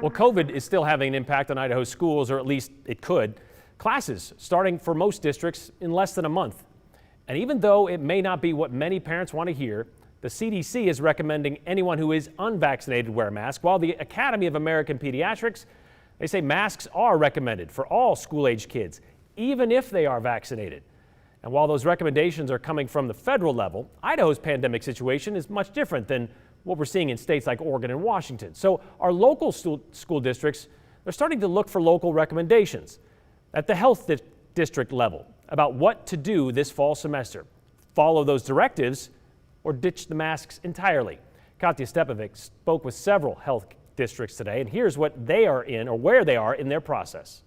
Well, COVID is still having an impact on Idaho schools, or at least it could. Classes starting for most districts in less than a month. And even though it may not be what many parents want to hear, the CDC is recommending anyone who is unvaccinated wear a mask, while the Academy of American Pediatrics, they say masks are recommended for all school-age kids, even if they are vaccinated. And while those recommendations are coming from the federal level, Idaho's pandemic situation is much different than what we're seeing in states like Oregon and Washington. So our local school districts, they're starting to look for local recommendations at the health district level about what to do this fall semester. Follow those directives or ditch the masks entirely. Katya Stepovic spoke with several health districts today, and here's what they are in, or where they are in their process.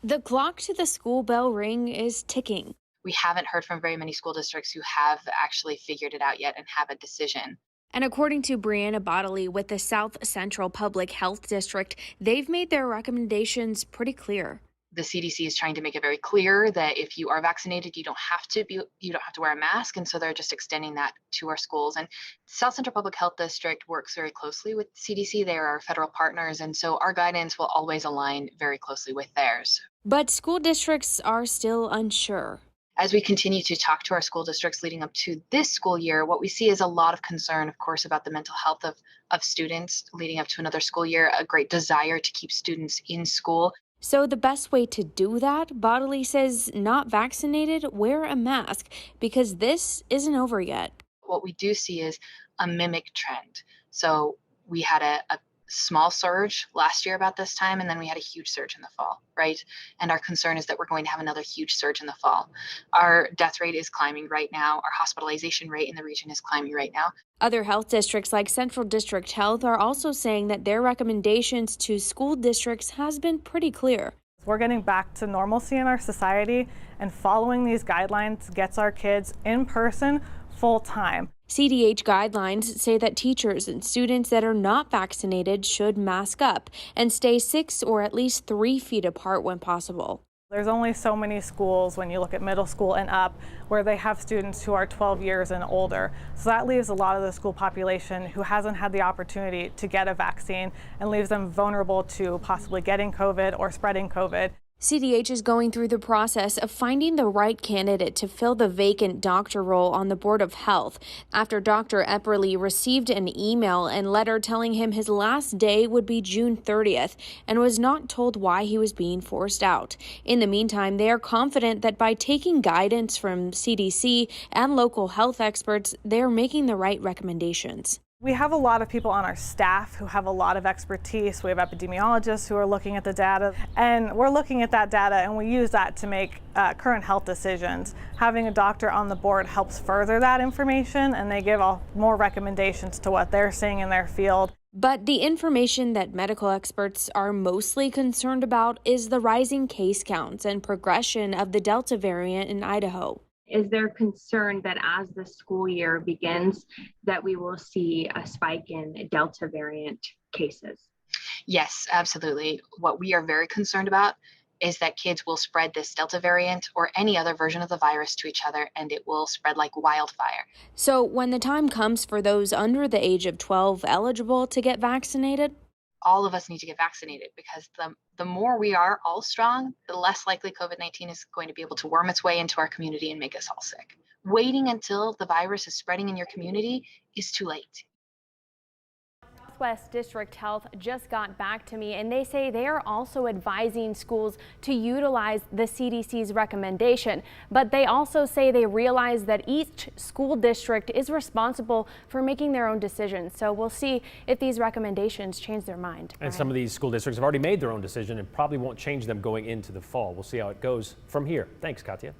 The clock to the school bell ring is ticking. We haven't heard from very many school districts who have actually figured it out yet and have a decision. And according to Brianna Bodley with the South Central Public Health District, they've made their recommendations pretty clear. The CDC is trying to make it very clear that if you are vaccinated, you don't have to wear a mask, and so they're just extending that to our schools. And South Central Public Health District works very closely with CDC. They are our federal partners, and so our guidance will always align very closely with theirs. But school districts are still unsure. As we continue to talk to our school districts leading up to this school year, what we see is a lot of concern, of course, about the mental health of students leading up to another school year, a great desire to keep students in school. So the best way to do that, Bodley says, not vaccinated, wear a mask, because this isn't over yet. What we do see is a mimic trend. So we had a small surge last year about this time, and then we had a huge surge in the fall, right? And our concern is that we're going to have another huge surge in the fall. Our death rate is climbing right now. Our hospitalization rate in the region is climbing right now. Other health districts like Central District Health are also saying that their recommendations to school districts has been pretty clear. We're getting back to normalcy in our society, and following these guidelines gets our kids in person full time. CDH guidelines say that teachers and students that are not vaccinated should mask up and stay 6 or at least 3 feet apart when possible. There's only so many schools when you look at middle school and up where they have students who are 12 years and older. So that leaves a lot of the school population who hasn't had the opportunity to get a vaccine and leaves them vulnerable to possibly getting COVID or spreading COVID. CDH is going through the process of finding the right candidate to fill the vacant doctor role on the Board of Health after Dr. Epperly received an email and letter telling him his last day would be June 30th and was not told why he was being forced out. In the meantime, they are confident that by taking guidance from CDC and local health experts, they are making the right recommendations. We have a lot of people on our staff who have a lot of expertise. We have epidemiologists who are looking at the data, and we're looking at that data and we use that to make current health decisions. Having a doctor on the board helps further that information, and they give more recommendations to what they're seeing in their field. But the information that medical experts are mostly concerned about is the rising case counts and progression of the Delta variant in Idaho. Is there concern that as the school year begins that we will see a spike in Delta variant cases? Yes, absolutely. What we are very concerned about is that kids will spread this Delta variant or any other version of the virus to each other, and it will spread like wildfire. So when the time comes for those under the age of 12 eligible to get vaccinated, all of us need to get vaccinated, because the more we are all strong, the less likely COVID-19 is going to be able to worm its way into our community and make us all sick. Waiting until the virus is spreading in your community is too late. Southwest District Health just got back to me, and they say they are also advising schools to utilize the CDC's recommendation. But they also say they realize that each school district is responsible for making their own decisions. So we'll see if these recommendations change their mind. And some of these school districts have already made their own decision and probably won't change them going into the fall. We'll see how it goes from here. Thanks, Katya.